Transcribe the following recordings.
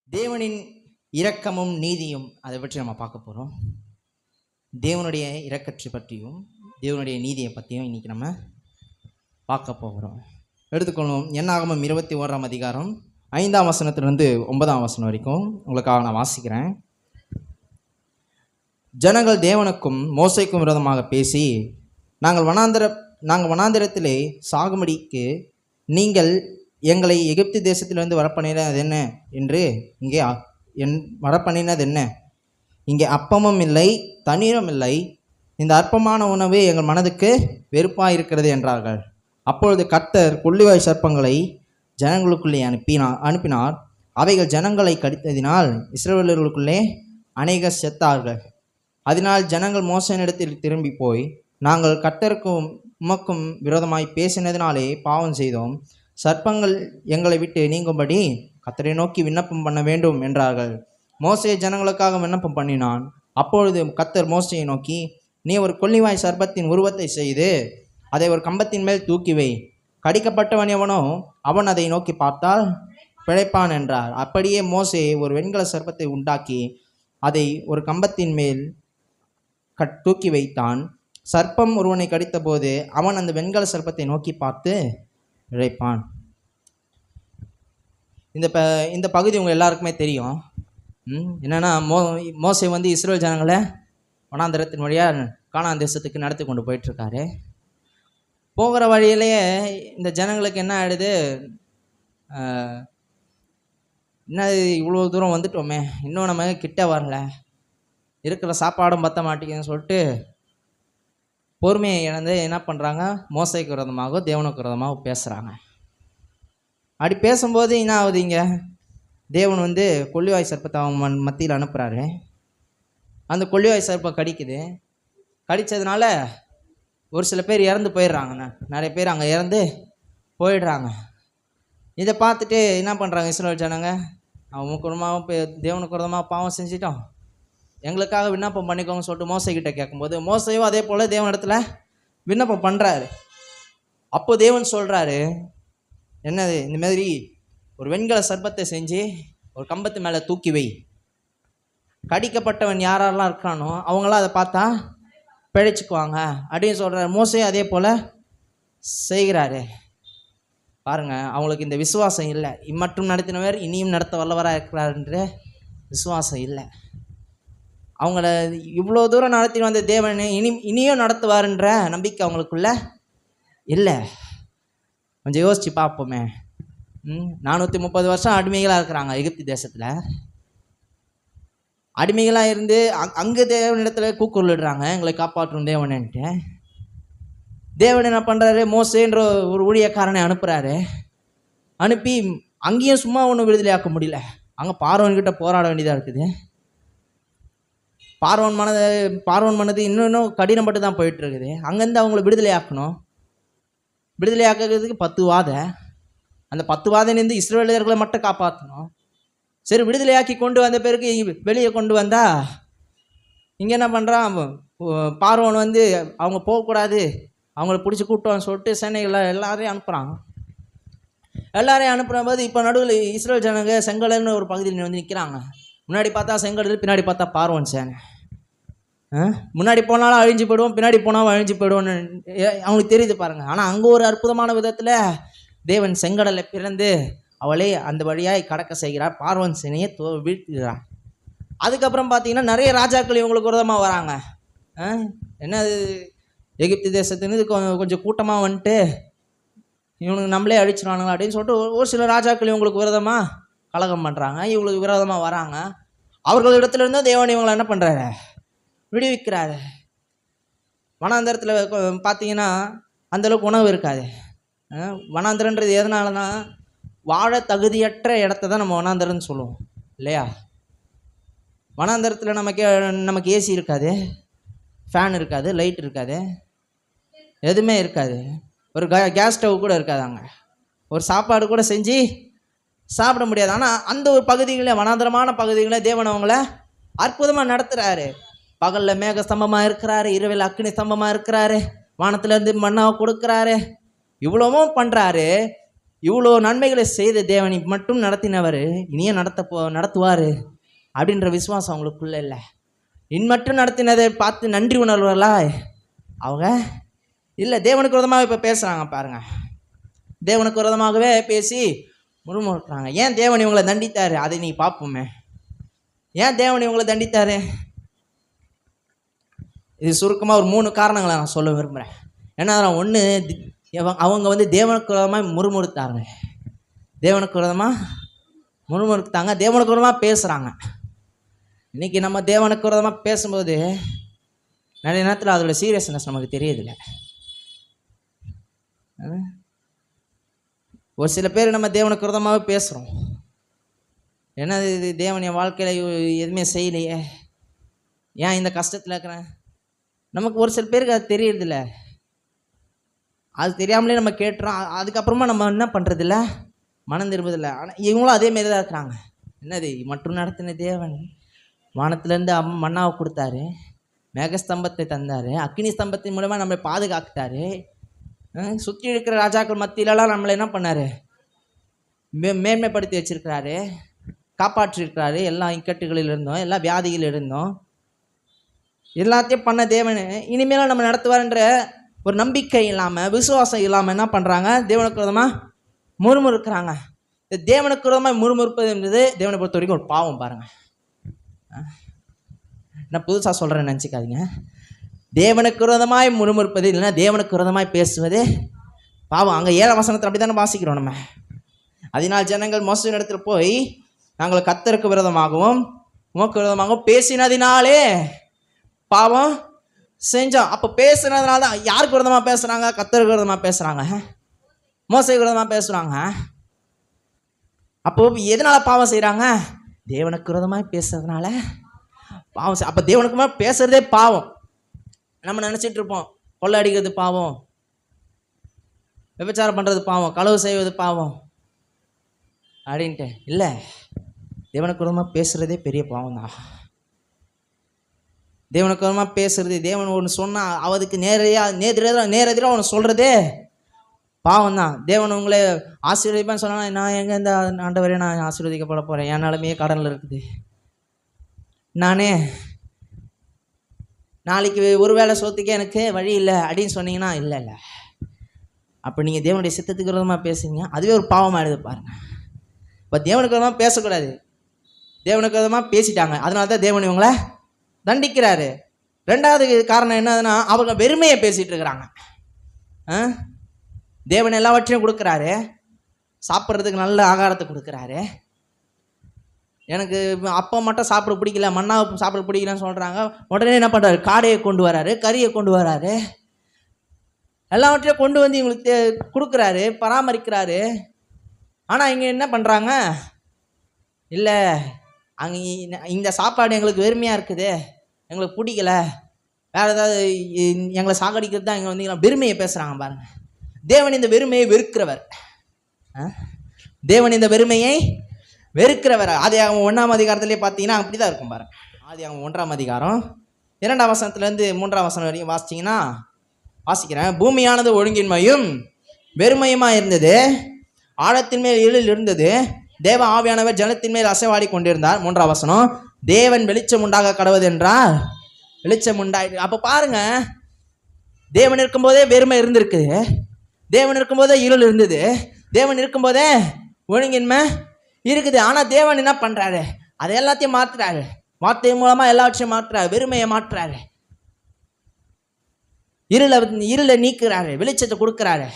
தேவனின் இரக்கமும் நீதியும் அதை பற்றி நம்ம பார்க்க போகிறோம். தேவனுடைய இரக்கத்தை பற்றியும் தேவனுடைய நீதியை பற்றியும் இன்றைக்கி நம்ம பார்க்க போகிறோம். எடுத்துக்கொள்ளும் என்னாகமம் 21ஆம் அதிகாரம் 5ஆம் வசனத்திலிருந்து 9ஆம் வசனம் வரைக்கும் உங்களுக்காக நான் வாசிக்கிறேன். ஜனங்கள் தேவனுக்கும் மோசைக்கும் விரோதமாக பேசி, நாங்கள் வனாந்திரத்திலே சாகும்படிக்கு நீங்கள் எங்களை எகிப்து தேசத்திலிருந்து வரப்பண்ணினது என்ன என்று வரப்பண்ணினது என்ன? இங்கே அப்பமும் இல்லை, தண்ணீரும் இல்லை. இந்த அற்பமான உணவு எங்கள் மனதுக்கு வெறுப்பாக இருக்கிறது என்றார்கள். அப்பொழுது கர்த்தர் கொள்ளிவாய் சர்ப்பங்களை ஜனங்களுக்குள்ளே அனுப்பினார். அவைகள் ஜனங்களை கடித்ததினால் இஸ்ரவேலர்களுக்குள்ளே அநேகர் செத்தார்கள். அதனால் ஜனங்கள் மோசனிடத்தில் திரும்பி போய், நாங்கள் கர்த்தருக்கும் உமக்கும் விரோதமாய் பேசினதினாலே பாவம் செய்தோம். சர்ப்பங்கள் எங்களை விட்டு நீங்கும்படி கர்த்தரை நோக்கி விண்ணப்பம் பண்ண வேண்டும் என்றார்கள். மோசே ஜனங்களுக்காக விண்ணப்பம் பண்ணினான். அப்பொழுது கர்த்தர் மோசையை நோக்கி, நீ ஒரு கொள்ளிவாய் சர்ப்பத்தின் உருவத்தை செய்து அதை ஒரு கம்பத்தின் மேல் தூக்கி வை. கடிக்கப்பட்டவன் எவனோ அவன் அதை நோக்கி பார்த்தால் பிழைப்பான் என்றார். அப்படியே மோசே ஒரு வெண்கல சர்ப்பத்தை உண்டாக்கி அதை ஒரு கம்பத்தின் மேல் தூக்கி வைத்தான். சர்ப்பம் ஒருவனை கடித்த போது அவன் அந்த வெண்கல சர்ப்பத்தை நோக்கி பார்த்து இழைப்பான். இந்த பகுதி உங்கள் எல்லாருக்குமே தெரியும். என்னென்னா மோசே இஸ்ரேல் ஜனங்களை வனாந்திரத்தின் வழியாக கானான் தேசத்துக்கு நடத்தி கொண்டு போயிட்டுருக்காரு. போகிற வழியிலேயே இந்த ஜனங்களுக்கு என்ன ஆகிடுது, என்ன இவ்வளோ தூரம் வந்துட்டோமே, இன்னும் நம்ம கிட்ட வரல, இருக்கிற சாப்பாடும் பற்ற மாட்டேங்குதுன்னு சொல்லிட்டு பொறுமையை இழந்து என்ன பண்ணுறாங்க, மோசைக்கு விரோதமாக தேவனுக்கு விரோதமாக பேசுகிறாங்க. அப்படி பேசும்போது என்ன ஆகுது, இங்கே தேவன் கொள்ளிவாய் சர்ப்பத்தை அவங்க மத்தியில் அனுப்புகிறாரு. அந்த கொள்ளிவாய் சர்ப்பம் கடிக்குது. கடித்ததுனால ஒரு சில பேர் இறந்து போயிடுறாங்க. நிறைய பேர் அங்கே இறந்து போயிடுறாங்க. இதை பார்த்துட்டு என்ன பண்ணுறாங்க இஸ்ரவேல் ஜனங்க, அவங்க குடும்பமாக தேவனுக்கு விரோதமாக பாவம் செஞ்சிட்டோம், எங்களுக்காக விண்ணப்பம் பண்ணிக்கோங்கன்னு சொல்லிட்டு மோசைக்கிட்ட கேட்கும்போது மோசையும் அதே போல் தேவனிடத்துல விண்ணப்பம் பண்ணுறாரு. அப்போ தேவன் சொல்கிறாரு, என்னது, இந்த மாதிரி ஒரு வெண்கல சர்ப்பத்தை செஞ்சு ஒரு கம்பத்து மேலே தூக்கி வை. கடிக்கப்பட்டவன் யாரெல்லாம் இருக்கானோ அவங்களாம் அதை பார்த்தா பிழைச்சிக்குவாங்க அப்படின்னு சொல்கிறாரு. மோசையும் அதே போல் செய்கிறாரு. பாருங்கள், அவங்களுக்கு இந்த விசுவாசம் இல்லை. இம்மட்டும் நடத்தினவர் இனியும் நடத்த வல்லவராக இருக்கிறாருன்ற விசுவாசம் இல்லை. அவங்கள இவ்வளோ தூரம் நடத்தி வந்த தேவனை இனியும் நடத்துவாருன்ற நம்பிக்கை அவங்களுக்குள்ள இல்லை. கொஞ்சம் யோசித்து பார்ப்போமே. 430 வருஷம் அடிமைகளாக இருக்கிறாங்க எகிப்து தேசத்தில். அடிமைகளாக இருந்து அங்கே தேவனிடத்தில் கூக்குரலிடுறாங்க, எங்களை காப்பாற்றும் தேவனன்ட்டு. தேவன் என்ன பண்ணுறாரு, மோசேன்ற ஒரு ஊழியக்காரனை அனுப்புகிறாரு. அனுப்பி அங்கேயும் சும்மா ஒன்றும் விடுதலையாக்க முடியல. அங்கே பார்வோன்கிட்ட போராட வேண்டியதாக இருக்குது. பார்வோன் மனது இன்னும் கடினப்பட்டு தான் போயிட்டுருக்குது. அங்கேருந்து அவங்கள விடுதலையாக்கணும். விடுதலையாக்கிறதுக்கு 10 வாதை. அந்த 10 வாதையிலேருந்து இஸ்ரவேலர்களை மட்டும் காப்பாற்றணும். சரி, விடுதலையாக்கி கொண்டு வந்த பிறகு வெளியே கொண்டு வந்தால் இங்கே என்ன பண்ணுறான், பார்வோன் அவங்க போகக்கூடாது, அவங்கள பிடிச்சி கூட்டுவான்னு சொல்லிட்டு சேனைகளை எல்லாரையும் அனுப்புகிறாங்க. எல்லாரையும் அனுப்புகிற போது இப்போ நடுவில் இஸ்ரேல் ஜனங்க செங்கடல்னு ஒரு பகுதியில் நிற்கிறாங்க. முன்னாடி பார்த்தா செங்கடல், பின்னாடி பார்த்தா பார்வோன் சேனை. முன்னாடி போனாலும் அழிஞ்சு போயிடுவோம், பின்னாடி போனாலும் அழிஞ்சு போயிடுவோன்னு அவங்களுக்கு தெரியுது பாருங்கள். ஆனால் அங்கே ஒரு அற்புதமான விதத்தில் தேவன் செங்கடலை பிறந்து அவளே அந்த வழியாய் கடக்க செய்கிறார். பார்வோன் சேனையை வீழ்த்துகிறார். அதுக்கப்புறம் பார்த்தீங்கன்னா நிறைய ராஜாக்கள் இவங்களுக்கு விரோதமாக வராங்க. என்ன எகிப்து தேசத்துலேருந்து கொஞ்சம் கூட்டமாக வந்துட்டு இவனுக்கு நம்மளே அழிச்சிடுவானுங்க அப்படின்னு சொல்லிட்டு ஒரு சில ராஜாக்கள் இவங்களுக்கு விரோதமாக கலகம் பண்ணுறாங்க, இவங்களுக்கு விரோதமாக வராங்க. அவர்களிடத்துலேருந்து தேவன் இவங்களை என்ன பண்ணுறாரு, விடுவிக்கிறாரு. வனாந்திரத்தில் பார்த்தீங்கன்னா அந்தளவுக்கு உணவு இருக்காது. வனாந்திரன்றது எதனாலனா, வாழ தகுதியற்ற இடத்த தான் நம்ம வனாந்திரன்னு சொல்லுவோம் இல்லையா? வனாந்திரத்தில் நமக்கு ஏசி இருக்காது, ஃபேன் இருக்காது, லைட் இருக்காது, எதுவுமே இருக்காது. ஒரு கேஸ் ஸ்டவ் கூட இருக்காது. அங்கே ஒரு சாப்பாடு கூட செஞ்சு சாப்பிட முடியாது. ஆனால் அந்த ஒரு பகுதிகளில், வனாந்திரமான பகுதிகளில் தேவன் அவங்கள அற்புதமாக நடத்துகிறாரு. பகலில் மேக ஸ்தம்பமாக இருக்கிறாரு, இரவில் அக்னி ஸ்தம்பமாக இருக்கிறாரு, வானத்திலேருந்து மண்ணாவை கொடுக்குறாரு, இவ்வளவும் பண்ணுறாரு. இவ்வளோ நன்மைகளை செய்த தேவன் மட்டும் நடத்தினவர் இனியும் நடத்துவார் அப்படின்ற விசுவாசம் அவங்களுக்குள்ள இல்லை. மட்டும் நடத்தினதை பார்த்து நன்றி உணர்வுகளா அவங்க இல்லை. தேவனுக்கு விரோதமாக இப்போ பேசுகிறாங்க பாருங்க. தேவனுக்கு விரோதமாகவே பேசி முறுமுறுக்கிறாங்க. ஏன் தேவன் இவங்களை தண்டித்தார்? அதை நீ பார்ப்போமே. ஏன் தேவன் இவங்களை தண்டித்தார்? இது சுருக்கமாக ஒரு 3 காரணங்களை நான் சொல்ல விரும்புகிறேன். ஏன்னா ஒன்று, அவங்க வந்து தேவனுக்கு விரோதமாக முறுமுறுத்தாங்க. தேவனுக்கு விரோதமாக முறுமுறுத்தாங்க, தேவனுக்கு விரோதமாக பேசுகிறாங்க. இன்றைக்கி நம்ம தேவனுக்கு விரோதமாக பேசும்போது நிறைய நேரத்தில் அதோட சீரியஸ்னஸ் நமக்கு தெரியுதில்ல. ஒரு சில பேர் நம்ம தேவனுக்கு விரோதமாகவே பேசுகிறோம். ஏன்னா இது தேவன் என் வாழ்க்கையில் எதுவுமே செய்யலையே, ஏன் இந்த கஷ்டத்தில் இருக்கிறேன். நமக்கு ஒரு சில பேருக்கு அது தெரியறதில்ல. அது தெரியாமலே நம்ம கேட்டுறோம். அதுக்கப்புறமா நம்ம என்ன பண்ணுறதில்ல, மனம் திரும்புதில்லை. ஆனால் இவங்களும் அதேமாரி தான் இருக்கிறாங்க. என்னது மற்றும் நடத்தின தேவன் வானத்திலேருந்து மன்னாவை கொடுத்தாரு, மேகஸ்தம்பத்தை தந்தார், அக்னி ஸ்தம்பத்தின் மூலமாக நம்மளை பாதுகாத்தாரு, சுற்றி இருக்கிற ராஜாக்கள் மத்தியிலலாம் நம்மளை என்ன பண்ணார், மேன்மைப்படுத்தி வச்சிருக்கிறாரு, காப்பாற்றிருக்கிறாரு. எல்லா இக்கட்டுகளில் இருந்தோம், எல்லா வியாதிகள் இருந்தோம், எல்லாத்தையும் பண்ண தேவன் இனிமேலும் நம்ம நடத்துவார்ன்ற ஒரு நம்பிக்கை இல்லாமல், விசுவாசம் இல்லாமல் என்ன பண்ணுறாங்க, தேவனுக்கு விரோதமாக முறுமுறுக்கிறாங்க. இந்த தேவனுக்கு விரோதமாக முறுமுறுப்பது என்பது தேவனை பொறுத்த வரைக்கும் ஒரு பாவம். பாருங்கள், நான் புதுசாக சொல்கிறேன்னு நினச்சிக்காதீங்க. தேவனுக்கு விரோதமாய் முறுமுறுப்பது இல்லைன்னா தேவனுக்கு விரோதமாய் பேசுவது பாவம். அங்கே 7ஆம் வசனத்தில் அப்படி தானே வாசிக்கிறோம் நம்ம. அதனால் ஜனங்கள் மோசடி இடத்துல போய் நாங்கள் கர்த்தருக்கு விரோதமாகவும் உமக்கு விரோதமாகவும் பேசினதினாலே பாவம் செஞ்சோம். அப்போ பேசுனதுனால தான் யாருக்கு விரோதமாக பேசுகிறாங்க? கர்த்தருக்கு விரோதமாக பேசுகிறாங்க, மோசைக்கு விரோதமாக பேசுகிறாங்க. அப்போ எதனால் பாவம் செய்கிறாங்க? தேவனுக்கு விரோதமாக பேசுறதுனால பாவம். அப்போ தேவனுக்கு பேசுகிறதே பாவம். நம்ம நினச்சிட்டு இருப்போம், கொள்ளை அடிக்கிறது பாவம், விபச்சாரம் பண்ணுறது பாவம், களவு செய்வது பாவம் அப்படின்ட்டு. இல்லை, தேவனுக்கு விரோதமாக பேசுகிறதே பெரிய பாவம் தான். தேவனுக்கு விரோதமாக பேசுறது, தேவன் ஒன்று சொன்னால் அவருக்கு நேரெதிராக ஒன்று சொல்கிறதே பாவம் தான். தேவன் உங்களை ஆசீர்வதிப்பான்னு சொன்னால், நான் எங்கே இந்த ஆண்டவரே நான் ஆசீர்வதிக்கப்பட போகிறேன், என் நிலமையே கடனில் இருக்குது, நானே நாளைக்கு ஒரு வேளை சொத்துக்கே எனக்கு வழி இல்லை அப்படின்னு சொன்னீங்கன்னா, இல்லை இல்லை, அப்போ நீங்கள் தேவனுடைய சித்தத்துக்கு விரோதமாக பேசுறீங்க, அதுவே ஒரு பாவமாகிடுது பாருங்கள். இப்போ தேவனுக்கு விரோதமாக பேசக்கூடாது, தேவனுக்கு விரோதமாக பேசிட்டாங்க, அதனால தான் தேவன் இவங்களை தண்டிக்கிறாரு. 2வது காரணம் என்னதுன்னா, அவங்க வெறுமையை பேசிகிட்டு இருக்கிறாங்க. தேவன் எல்லாவற்றையும் கொடுக்குறாரு, சாப்பிட்றதுக்கு நல்ல ஆகாரத்தை கொடுக்குறாரு. எனக்கு அப்போ மட்டும் சாப்பிட பிடிக்கல, மண்ணாவை சாப்பிட பிடிக்கலன்னு சொல்கிறாங்க. உடனே என்ன பண்ணுறாரு, காடையை கொண்டு வராரு, கறியை கொண்டு வராரு, எல்லாவற்றையும் கொண்டு வந்து இவங்களுக்கு கொடுக்குறாரு, பராமரிக்கிறாரு. ஆனால் இங்கே என்ன பண்ணுறாங்க, இல்லை அங்கே இந்த சாப்பாடு எங்களுக்கு வெறுமையாக இருக்குது, எங்களுக்கு பிடிக்கல, வேறு ஏதாவது எங்களை சாகடிக்கிறது தான் இங்கே வந்து வெறுமையை பேசுகிறாங்க பாருங்கள். தேவன் இந்த வெறுமையை வெறுக்கிறவர், தேவன் இந்த வெறுமையை வெறுக்கிறவர். ஆதியாகமம் 1ஆம் அதிகாரத்திலே பார்த்தீங்கன்னா அப்படி தான் இருக்கும் பாருங்கள். ஆதியாகமம் 1ஆம் அதிகாரம் 2ஆம் வசனத்துலேருந்து 3ஆம் வசனம் வரைக்கும் வாசிச்சிங்கன்னா, வாசிக்கிறேன். பூமியானது ஒழுங்கின்மையும் வெறுமையுமாக இருந்தது, ஆழத்தின் மேல் இருளில் இருந்தது, தேவ ஆவியானவர் ஜலத்தின் மேல் அசைவாடி கொண்டிருந்தார். 3ஆம் வசனம், தேவன் வெளிச்சம் உண்டாக கடவுது என்றார், வெளிச்சம் உண்டாயிட்டு. அப்போ பாருங்க, தேவன் இருக்கும்போதே வெறுமை இருந்திருக்குது, தேவன் இருக்கும்போதே இருள் இருந்தது, தேவன் இருக்கும்போதே ஒழுங்கின்மை இருக்குது. ஆனால் தேவன் என்ன பண்ணுறாரு, அதை எல்லாத்தையும் மாற்றுறாரு, வார்த்தை மூலமாக எல்லாவற்றையும் மாற்றுறாரு, வெறுமையை மாற்றுறாரு, இருளை நீக்குறாரு, வெளிச்சத்தை கொடுக்குறாரு,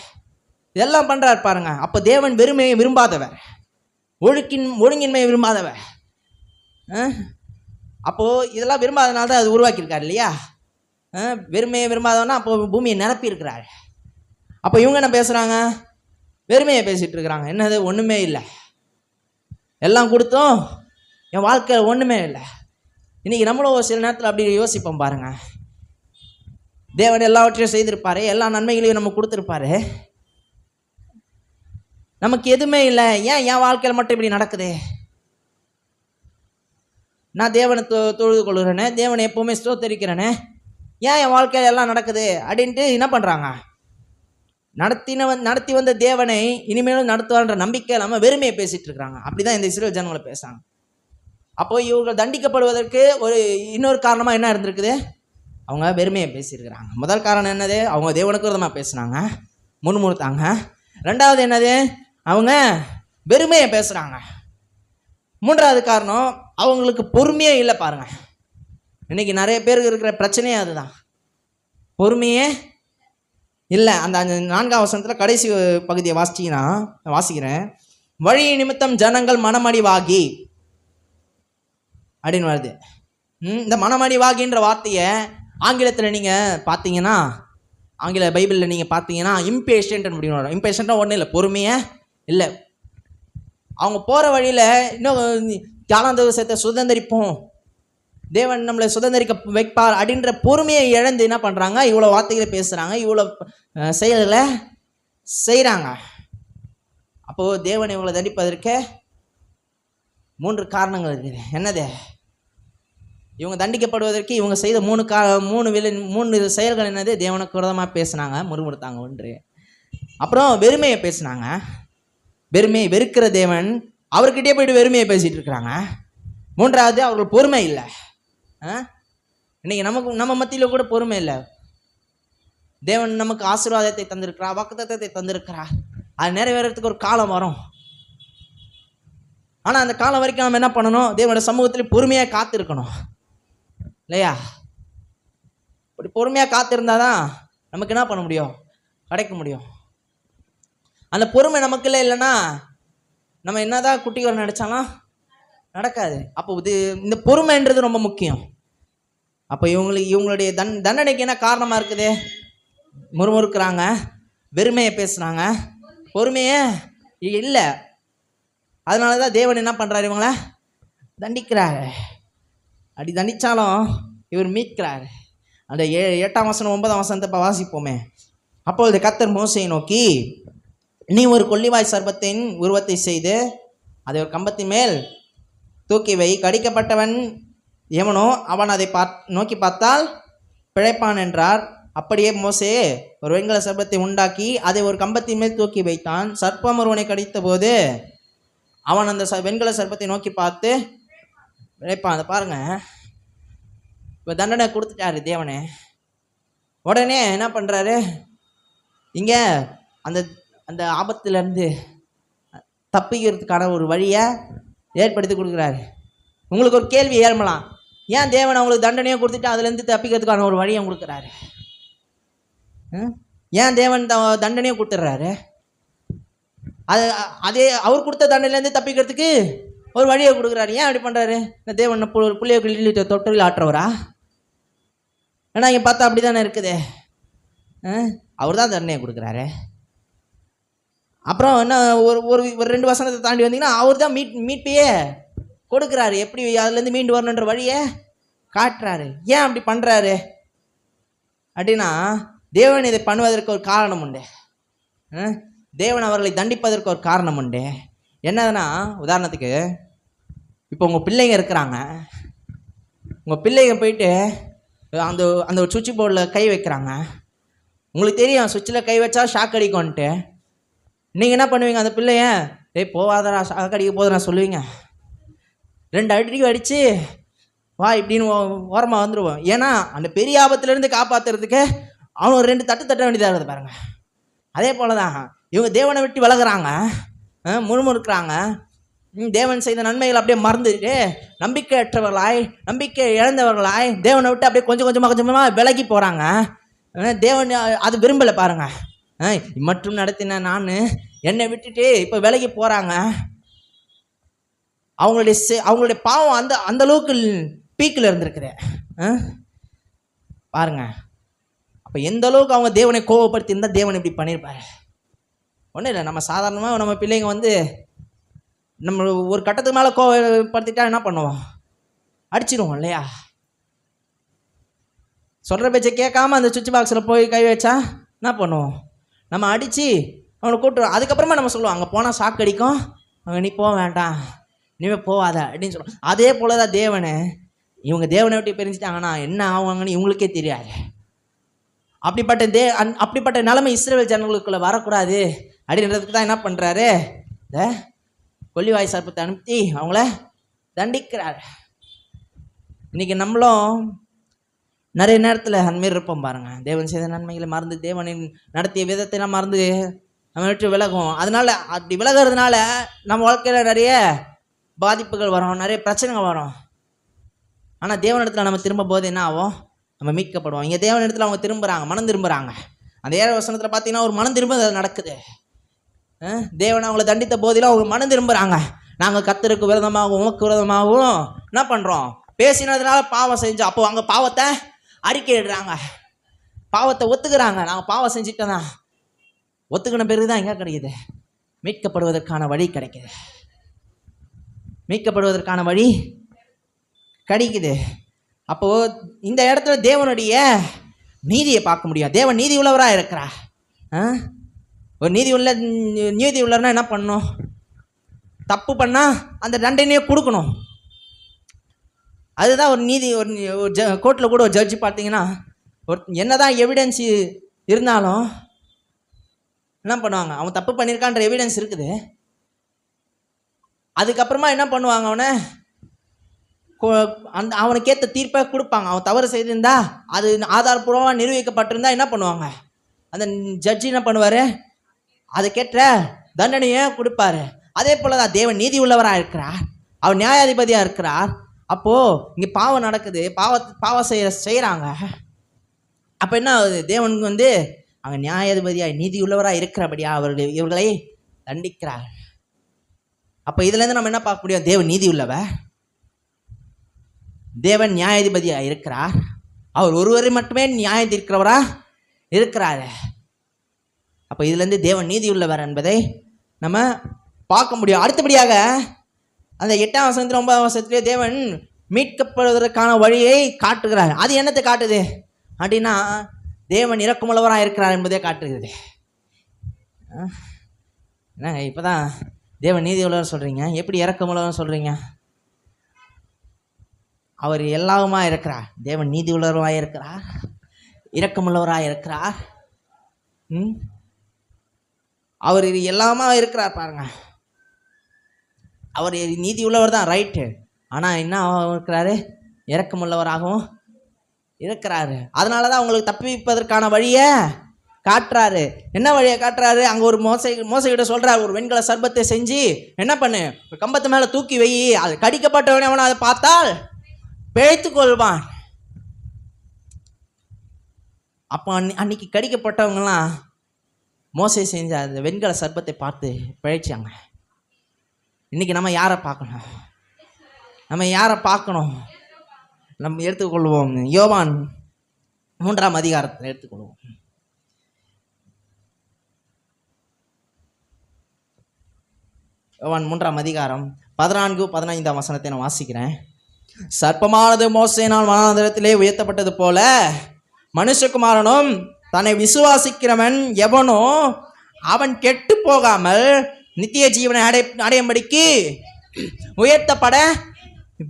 இதெல்லாம் பண்ணுறாரு பாருங்க. அப்போ தேவன் வெறுமையை விரும்பாதவர், ஒழுங்கின்மையை விரும்பாதவர். அப்போது இதெல்லாம் விரும்பாதனால தான் அது உருவாக்கியிருக்காரு இல்லையா. வெறுமையை விரும்பாதவனா அப்போ பூமியை நிரப்பி இருக்கிறாரு. அப்போ இவங்க என்ன பேசுகிறாங்க, வெறுமையை பேசிகிட்டு இருக்கிறாங்க. என்னது, ஒன்றுமே இல்லை, எல்லாம் கொடுத்தோம், என் வாழ்க்கையில் ஒன்றுமே இல்லை. இன்றைக்கி நம்மளும் ஒரு சில நேரத்தில் அப்படி யோசிப்போம் பாருங்கள். தேவன் எல்லாவற்றையும் செய்திருப்பாரு, எல்லா நன்மைகளையும் நம்ம கொடுத்துருப்பாரு, நமக்கு எதுவுமே இல்லை, ஏன் என் வாழ்க்கையில் மட்டும் இப்படி நடக்குது, நான் தேவனை தொழுது கொள்கிறேனே, தேவனை எப்போவுமே ஸ்தோத்தரிக்கிறேனே, ஏன் என் வாழ்க்கையில் எல்லாம் நடக்குது அப்படின்ட்டு என்ன பண்ணுறாங்க, நடத்தி வந்த தேவனை இனிமேலும் நடத்துவார்ன்ற நம்பிக்கை இல்லாமல் வெறுமையை பேசிட்டு இருக்கிறாங்க. அப்படிதான் இந்த இஸ்ரேல் ஜனங்களை பேசுறாங்க. அப்போ இவர்கள் தண்டிக்கப்படுவதற்கு இன்னொரு காரணமாக என்ன இருந்திருக்குது? அவங்க வெறுமையை பேசியிருக்கிறாங்க. முதல் காரணம் என்னது? அவங்க தேவனுக்கு விரோதமாக பேசுனாங்க, முன்முறுத்தாங்க. ரெண்டாவது என்னது? அவங்க வெறுமையை பேசுகிறாங்க. மூன்றாவது காரணம், அவங்களுக்கு பொறுமையே இல்லை. பாருங்க, இன்னைக்கு நிறைய பேருக்கு இருக்கிற பிரச்சனையே அதுதான், பொறுமையே இல்லை. அந்த 4ஆம் வசனத்தில் கடைசி பகுதியை வாசிக்கிறேன். வழி நிமித்தம் ஜனங்கள் மனமடிவாகி அப்படின்னு வருது. இந்த மனமடிவாகின்ற வார்த்தையை ஆங்கிலத்தில் நீங்கள் பார்த்தீங்கன்னா, ஆங்கில பைபிளில் நீங்கள் பார்த்தீங்கன்னா இம்பேஷண்ட் அப்படின்னு வரும். இம்பேஷண்ட்டாக ஒன்றும் இல்லை, பொறுமையே இல்லை. அவங்க போகிற வழியில் இன்னும் 4ஆம் தேசத்தை சுதந்திரிப்போம், தேவன் நம்மளை சுதந்திரிக்க வைப்பார் அப்படின்ற பொறுமையை இழந்து என்ன பண்ணுறாங்க? இவ்வளோ வார்த்தைகளை பேசுகிறாங்க, இவ்வளோ செயல்களை செய்கிறாங்க. அப்போது தேவன் இவங்களை தண்டிப்பதற்கு 3 காரணங்கள் இருக்குது. என்னது? இவங்க தண்டிக்கப்படுவதற்கு இவங்க செய்த 3 செயல்கள் என்னது? தேவனுக்கு விரோதமாக பேசுனாங்க, முறுமுறுத்தாங்க ஒன்று. அப்புறம் வெறுமையை பேசுனாங்க. வெறுமையை வெறுக்கிற தேவன் அவர்கிட்டே போயிட்டு வெறுமையை பேசிகிட்டு இருக்கிறாங்க. மூன்றாவது, அவர்கள் பொறுமை இல்லை. இன்னைக்கு நம்ம மத்தியில் கூட பொறுமை இல்லை. தேவன் நமக்கு ஆசீர்வாதத்தை தந்திருக்கிறார், வாக்குத்தத்தத்தை தந்திருக்கிறார். அது நிறைவேறதுக்கு ஒரு காலம் வரும். ஆனால் அந்த காலம் வரைக்கும் நம்ம என்ன பண்ணணும்? தேவனோட சமூகத்தில் பொறுமையாக காத்திருக்கணும், இல்லையா? இப்படி பொறுமையாக காத்திருந்தாதான் நமக்கு என்ன பண்ண முடியும்? கிடைக்க முடியும். அந்த பொறுமை நமக்குள்ள இல்லைன்னா நம்ம என்னதான் குட்டி வர நினைச்சாலும் நடக்காது. அப்போ இந்த பொறுமைன்றது ரொம்ப முக்கியம். அப்போ இவங்களுடைய தண்டனைக்கு என்ன காரணமாக இருக்குது? முறுமுறுக்கிறாங்க, வெறுமையை பேசுகிறாங்க, பொறுமையே இல்லை. அதனால தான் தேவன் என்ன பண்ணுறாரு? இவங்கள தண்டிக்கிறாரு. அப்படி தண்டித்தாலும் இவர் மீட்கிறார். அந்த 8ஆம் வசனம் 9ஆம் வசனத்தை இப்போ வாசிப்போமே. அப்பொழுது கர்த்தர் மோசையை நோக்கி, நீ ஒரு கொள்ளிவாய் சர்ப்பத்தின் உருவத்தை செய்து அதை ஒரு கம்பத்தின் மேல் தூக்கி வை. கடிக்கப்பட்டவன் எவனோ அவன் அதை நோக்கி பார்த்தால் பிழைப்பான் என்றார். அப்படியே மோசே ஒரு வெண்கல சர்ப்பத்தை உண்டாக்கி அதை ஒரு கம்பத்தின் மேல் தூக்கி வைத்தான். சர்ப்பம் ஒருவனை கடித்த போது அவன் அந்த வெண்கல சர்ப்பத்தை நோக்கி பார்த்து பிழைப்பான். அதை பாருங்க, இப்போ தண்டனை கொடுத்துட்டாரு தேவனே. உடனே என்ன பண்ணுறாரு? இங்கே அந்த அந்த ஆபத்துலேருந்து தப்பிக்கிறதுக்கான ஒரு வழியை ஏற்படுத்தி கொடுக்குறாரு. உங்களுக்கு ஒரு கேள்வி ஏற்படலாம், ஏன் தேவன் அவங்களுக்கு தண்டனையை கொடுத்துட்டு அதுலேருந்து தப்பிக்கிறதுக்கான ஒரு வழியை கொடுக்குறாரு? ஏன் தேவன் தண்டனையை கொடுத்துட்றாரு? அதே அவர் கொடுத்த தண்டனையிலேருந்து தப்பிக்கிறதுக்கு ஒரு வழியை கொடுக்குறாரு. ஏன் அப்படி பண்ணுறாரு? இந்த தேவன் பிள்ளைய தொட்டில் ஆட்டுறவரா? ஏன்னா இங்கே பார்த்தா அப்படி தானே இருக்குது. அவர் தான் தண்டனையை கொடுக்குறாரு. அப்புறம் என்ன, ஒரு 2 வசனத்தை தாண்டி வந்தீங்கன்னா அவர் தான் மீட்பையே கொடுக்குறாரு. எப்படி அதுலேருந்து மீண்டு வரணுன்ற வழியை காட்டுறாரு. ஏன் அப்படி பண்ணுறாரு அப்படின்னா, தேவன் இதை பண்ணுவதற்கு ஒரு காரணம் உண்டு. தேவன் அவர்களை தண்டிப்பதற்கு ஒரு காரணம் உண்டு. என்னதுன்னா, உதாரணத்துக்கு இப்போ உங்கள் பிள்ளைங்க இருக்கிறாங்க. உங்கள் பிள்ளைங்க போயிட்டு அந்த அந்த சுவிட்ச் போர்டில் கை வைக்கிறாங்க. உங்களுக்கு தெரியும் சுவிட்சில் கை வச்சா ஷாக் அடிக்கும்ன்ட்டு. நீங்கள் என்ன பண்ணுவீங்க? அந்த பிள்ளைய போவாதடா ஷாக் அடிக்க போது நான் சொல்லுவீங்க. 2 அடி அடித்து வா இப்படின்னு ஓரமாக வந்துடுவோம். ஏன்னா அந்த பெரிய ஆபத்துலேருந்து காப்பாற்றுறதுக்கு அவனுக்கு 2 தட்ட வேண்டியதாக இருக்குது பாருங்க. அதே போல் தான் இவங்க தேவனை விட்டு விலகுறாங்க, முறுமுறுக்கிறாங்க. தேவன் செய்த நன்மைகள் அப்படியே மறந்துட்டு நம்பிக்கையற்றவர்களாய், நம்பிக்கை இழந்தவர்களாய் தேவனை விட்டு அப்படியே கொஞ்சம் கொஞ்சமாக விலகி போகிறாங்க. தேவன் அது விரும்பலை பாருங்க. மற்றும் நடத்தின நான் என்னை விட்டுட்டு இப்போ விலகி போகிறாங்க. அவங்களுடைய பாவம் அந்த அளவுக்கு பீக்கில் இருந்திருக்குது பாருங்க. அப்போ எந்த அளவுக்கு அவங்க தேவனை கோபப்படுத்தி இருந்தால் தேவன் இப்படி பண்ணியிருப்பாரு? ஒன்றும் இல்லை, நம்ம சாதாரணமாக நம்ம பிள்ளைங்க நம்ம ஒரு கட்டத்துக்கு மேலே கோபப்படுத்திட்டா என்ன பண்ணுவோம்? அடிச்சிடுவோம் இல்லையா? சொல்கிற பேச்சை கேட்காம அந்த சுவிட்ச் பாக்ஸில் போய் கை வச்சா என்ன பண்ணுவோம்? நம்ம அடித்து அவனை கூப்பிட்டு அதுக்கப்புறமா நம்ம சொல்லுவோம், அங்கே போனால் ஷாக் அடிக்கும், அங்கே நீ போக வேண்டாம், நீவே போவாத அப்படின்னு சொல்லுவோம். அதே போல் தான் தேவனை, இவங்க தேவனை விட்டு பிரிஞ்சுட்டாங்கன்னா என்ன ஆவாங்கன்னு இவங்களுக்கே தெரியாது. அப்படிப்பட்ட நிலைமை இஸ்ரவேல் ஜனங்களுக்குள்ள வரக்கூடாது அப்படின்றதுக்கு தான் என்ன பண்றாரு, இந்த கொள்ளிவாய் சர்ப்பத்தை அனுப்பி அவங்கள தண்டிக்கிறார். இன்னைக்கு நம்மளும் நிறைய நேரத்தில் அந்தமாரி இருப்போம் பாருங்க. தேவன் செய்த நன்மைகளை மறந்து, தேவனின் நடத்திய விதத்தை எல்லாம் மறந்து நம்ம விட்டு விலகும். அதனால அப்படி விலகிறதுனால நம்ம வாழ்க்கையில நிறைய பாதிப்புகள் வரும், நிறைய பிரச்சனைகள் வரும். ஆனால் தேவனிடத்தில் நம்ம திரும்பும் போது என்ன ஆகும், நம்ம மீட்கப்படுவோம். இங்கே தேவனிடத்தில் அவங்க திரும்புகிறாங்க, மனம் திரும்புகிறாங்க. அந்த 7 வசனத்தில் பார்த்தீங்கன்னா ஒரு மனம் திரும்ப நடக்குது. தேவன் அவங்கள தண்டித்த போதிலும் அவங்க மனம் திரும்புகிறாங்க. நாங்கள் கர்த்தருக்கு விரோதமாகவும் உமக்கு விரோதமாகவும் என்ன பண்ணுறோம், பேசினதுனால பாவம் செஞ்சோம். அப்போ அவங்க பாவத்தை அறிக்கையிடுறாங்க, பாவத்தை ஒத்துக்கிறாங்க. நாங்கள் பாவம் செஞ்சுட்டோம் தான். ஒத்துக்கின பிறகு தான் எங்கே கிடைக்குது, மீட்கப்படுவதற்கான வழி கிடைக்குது. மீட்கப்படுவதற்கான வழி கிடைக்குது. அப்போது இந்த இடத்துல தேவனுடைய நீதியை பார்க்க முடியும். தேவன் நீதி உள்ளவராக இருக்கிறார். ஒரு நீதி உள்ளவர்னா என்ன பண்ணணும், தப்பு பண்ணால் அந்த தண்டனையை கொடுக்கணும். அதுதான் ஒரு நீதி. ஒரு கோர்ட்டில் கூட ஒரு ஜட்ஜி பார்த்தீங்கன்னா என்னதான் எவிடன்ஸ் இருந்தாலும் என்ன பண்ணுவாங்க, அவன் தப்பு பண்ணியிருக்கான்ற எவிடன்ஸ் இருக்குது, அதுக்கப்புறமா என்ன பண்ணுவாங்க, அவனுக்கு ஏற்ற தீர்ப்பை கொடுப்பாங்க. அவன் தவறு செய்திருந்தா அது ஆதாரப்பூர்வமாக நிரூபிக்கப்பட்டிருந்தா என்ன பண்ணுவாங்க, அந்த ஜட்ஜி என்ன பண்ணுவார், அதுக்கேற்ற தண்டனையை கொடுப்பாரு. அதே போல தான் தேவன் நீதி உள்ளவராக இருக்கிறார், அவர் நியாயாதிபதியாக இருக்கிறார். அப்போது இங்கே பாவம் நடக்குது, பாவம் செய்கிறாங்க. அப்போ என்ன ஆகுது, தேவனுக்கு அங்கே நியாயாதிபதியாக நீதி உள்ளவராக இருக்கிறபடியா இவர்களை தண்டிக்கிறார். அப்போ இதுலேருந்து நம்ம என்ன பார்க்க முடியும், தேவன் நீதி உள்ளவர், தேவன் நியாயாதிபதியாக இருக்கிறார், அவர் ஒருவரை மட்டுமே நியாயம் தீர்க்கிறவராக இருக்கிறார். அப்போ இதுலேருந்து தேவன் நீதி உள்ளவர் என்பதை நம்ம பார்க்க முடியும். அடுத்தபடியாக அந்த 8ஆம் வசனத்தில் 9ஆம் வசனத்திலே தேவன் மீட்கப்படுவதற்கான வழியை காட்டுகிறார். அது என்னத்தை காட்டுது அப்படின்னா, தேவன் இரக்கமுள்ளவராக இருக்கிறார் என்பதை காட்டுகிறது. என்னங்க இப்போ தான் தேவன் நீதி உள்ளவர் சொல்கிறீங்க, எப்படி இரக்கமுள்ளவர் சொல்கிறீங்க? அவர் எல்லாவுமா இருக்கிறார். தேவன் நீதி உள்ளவராக இருக்கிறார், இரக்கமுள்ளவராக இருக்கிறார், அவர் எல்லாமா இருக்கிறார். பாருங்க, அவர் நீதி உள்ளவர் தான், ரைட்டு. ஆனால் என்ன இருக்கிறாரு, இரக்கமுள்ளவராகவும் இருக்கிறாரு. அதனால தான் அவங்களுக்கு தப்பிப்பதற்கான வழியை காட்டுறாரு. என்ன வழியை காட்டுறாரு, அங்கே ஒரு மோசைகிட்ட சொல்கிறார், ஒரு வெண்கல சர்பத்தை செஞ்சு என்ன பண்ணு, ஒரு கம்பத்து மேலே தூக்கி வை, அது கடிக்கப்பட்டவனே அவனை அதை பார்த்தால் பிழைத்து கொள்வான். அப்போ அன்னைக்கு கடிக்கப்பட்டவங்களாம் மோசை செஞ்ச அந்த வெண்கல சர்பத்தை பார்த்து பிழைச்சாங்க. இன்றைக்கி நம்ம யாரை பார்க்கணும், நம்ம எடுத்துக்கொள்வோம். யோவான் 3ஆம் அதிகாரத்தில் எடுத்துக்கொள்வோம். யோவான் 3ஆம் அதிகாரம் 14-15 வசனத்தை நான் வாசிக்கிறேன். சர்ப்பமானது மோசேயினால் வனாந்தரத்திலே உயர்த்தப்பட்டது போல மனுஷகுமாரனும் தன்னை விசுவாசிக்கிறவன் எவனோ அவன் கெட்டு போகாமல் நித்திய ஜீவனை அடையும்படிக்கு உயர்த்தப்பட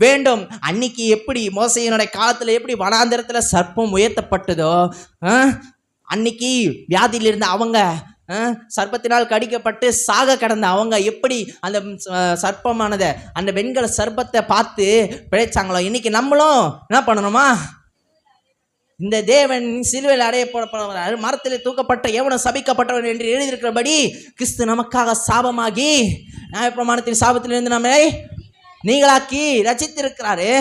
வேண்டும். அன்னைக்கு எப்படி மோசையினுடைய காலத்தில் எப்படி வனாந்தரத்தில் சர்ப்பம் உயர்த்தப்பட்டதோ, அன்னைக்கு வியாதியில் இருந்த அவங்க, சர்ப்பத்தினால் கடிக்கப்பட்டு சாக கடந்த அவங்க எப்படி அந்த சர்ப்பமானதை, அந்த வெண்கல சர்ப்பத்தை பார்த்து பிழைச்சாங்களோ, இன்னைக்கு நம்மளும் என்ன பண்ணணுமா, இந்த தேவன் சிலுவையில் அறையப்படுவார், மரத்தில் தூக்கப்பட்ட எவனும் சபிக்கப்பட்டவன் என்று எழுதியிருக்கிறபடி கிறிஸ்து நமக்காக சாபமாகி நியாயப்பிரமாணத்தின் சாபத்திலிருந்து நம்மை நீங்களாக்கி ரசித்திருக்கிறாரு.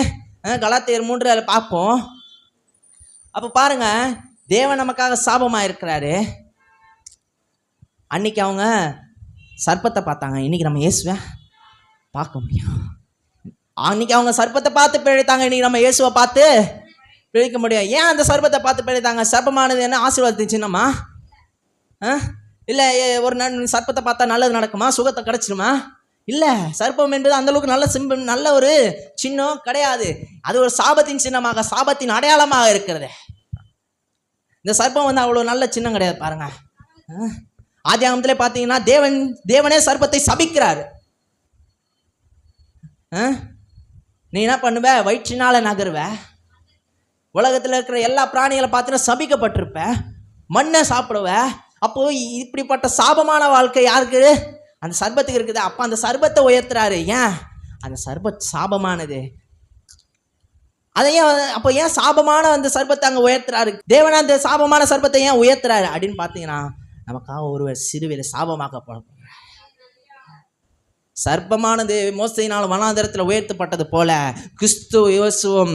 கலாத்தியர் 3 பார்ப்போம். அப்போ பாருங்க, தேவன் நமக்காக சாபமாக இருக்கிறாரு. அன்னைக்கு அவங்க சர்ப்பத்தை பார்த்தாங்க, இன்னைக்கு நம்ம இயேசுவை பார்க்க முடியும். அன்னைக்கு அவங்க சர்ப்பத்தை பார்த்து பிழைத்தாங்க, இன்னைக்கு நம்ம இயேசுவை பார்த்து பிழைக்க முடியும். ஏன் அந்த சர்ப்பத்தை பார்த்து பிழைத்தாங்க? சர்ப்பமானது என்ன ஆசீர்வாதத்தின் சின்னமா? இல்லை ஒரு சர்ப்பத்தை பார்த்தா நல்லது நடக்குமா, சுகத்தை கிடைச்சிருமா? இல்லை, சர்ப்பம் என்பது அந்தளவுக்கு நல்ல ஒரு சின்னம் கிடையாது. அது ஒரு சாபத்தின் சின்னமாக, சாபத்தின் அடையாளமாக இருக்கிறது. இந்த சர்ப்பம் அவ்வளோ நல்ல சின்னம் கிடையாது. பாருங்க, ஆதியாகமத்திலே பார்த்தீங்கன்னா தேவனே சர்ப்பத்தை சபிக்கிறாரு. நீ என்ன பண்ணுவ, வயிற்றினால நகருவ, உலகத்தில் இருக்கிற எல்லா பிராணிகளை பார்த்தீங்கன்னா சபிக்கப்பட்டிருப்ப, மண்ணை சாப்பிடுவ. அப்போ இப்படிப்பட்ட சாபமான வாழ்க்கை யாருக்கு? அந்த சர்பத்துக்கு இருக்குது. அப்போ அந்த சர்பத்தை உயர்த்துறாரு. ஏன்? அந்த சர்பத் சாபமானது. அதையும் அப்போ ஏன் சாபமான அந்த சர்பத்தை அங்கே உயர்த்துறாரு? தேவன் அந்த சாபமான சர்பத்தை ஏன் உயர்த்துறாரு அப்படின்னு பார்த்தீங்கன்னா, நமக்காக ஒருவர் சிலுவையில் சாபமாக்கப்படும். சர்ப்பமானது மோசையினால் வனாந்தரத்தில் உயர்த்தப்பட்டது போல கிறிஸ்து இயேசுவும்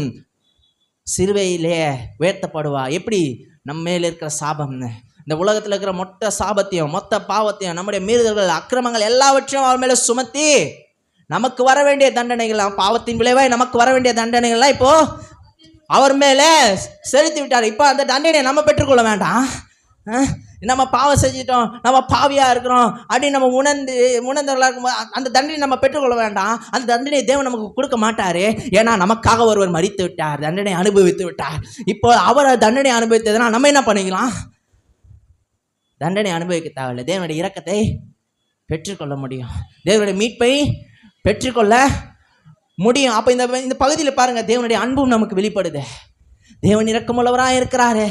சிலுவையிலே உயர்த்தப்படுவா. எப்படி? நம்ம மேல இருக்கிற சாபம், இந்த உலகத்தில் இருக்கிற மொத்த சாபத்தையும் மொத்த பாவத்தையும் நம்முடைய மீறுதல்கள் அக்கிரமங்கள் எல்லாவற்றையும் அவர் மேலே சுமத்தி நமக்கு வர வேண்டிய தண்டனைகள், பாவத்தின் விளைவாய் நமக்கு வர வேண்டிய தண்டனைகள்லாம் இப்போ அவர் மேலே செலுத்தி விட்டார். இப்போ அந்த தண்டனையை நம்ம பெற்றுக்கொள்ள வேண்டாம். நம்ம பாவம் செஞ்சிட்டோம், நம்ம பாவியாக இருக்கிறோம் அப்படின்னு நம்ம உணர்ந்தவர்களாக இருக்கும்போது அந்த தண்டனை நம்ம பெற்றுக்கொள்ள வேண்டாம். அந்த தண்டனையை தேவன் நமக்கு கொடுக்க மாட்டார். ஏன்னா நமக்காக ஒருவர் மரித்து விட்டார், தண்டனை அனுபவித்து விட்டார். இப்போ அவர் தண்டனை அனுபவித்ததுனா நம்ம என்ன பண்ணிக்கலாம்? தண்டனை அனுபவிக்க தேவையில்லை, தேவனுடைய இரக்கத்தை பெற்றுக்கொள்ள முடியும், தேவனுடைய மீட்பை பெற்றுக்கொள்ள முடியும். அப்போ இந்த பகுதியில் பாருங்கள், தேவனுடைய அன்பும் நமக்கு வெளிப்படுது. தேவன் இரக்கமுள்ளவராக இருக்கிறாரு,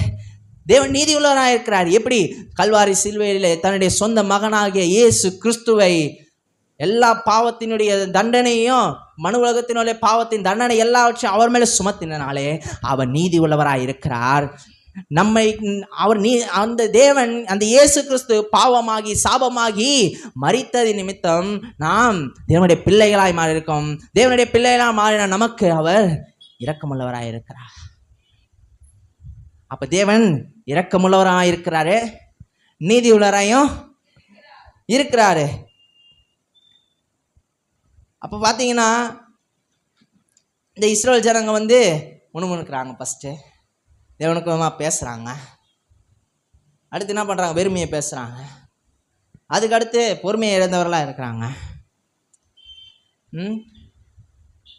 தேவன் நீதி உள்ளவராக இருக்கிறார். எப்படி? கல்வாரி சிலுவையிலே தன்னுடைய சொந்த மகனாகிய இயேசு கிறிஸ்துவை எல்லா பாவத்தினுடைய தண்டனையும், மனு உலகத்தினுடைய பாவத்தின் தண்டனை எல்லாவற்றையும் அவர் மேலே சுமத்தினாலே அவர் நீதி உள்ளவராக இருக்கிறார். நம்மை அந்த தேவன், அந்த இயேசு கிறிஸ்து பாவமாகி சாபமாகி மரித்தது நிமித்தம் நாம் தேவனுடைய பிள்ளைகளாய் மாறி இருக்கோம். தேவனுடைய பிள்ளைகளாக மாறின நமக்கு அவர் இரக்கமுள்ளவராக இருக்கிறார். அப்ப தேவன் இரக்கமுள்ளவராக இருக்கிறாரு, நீதி உள்ளவராயும் இருக்கிறாரு. அப்போ பார்த்தீங்கன்னா இந்த இஸ்ரேல் ஜனங்க முணுமுணுக்கிறாங்க. ஃபஸ்ட்டு தேவனுக்கு பேசுகிறாங்க, அடுத்து என்ன பண்ணுறாங்க? வெறுமையை பேசுகிறாங்க. அதுக்கடுத்து பொறுமையை இழந்தவர்களாக இருக்கிறாங்க.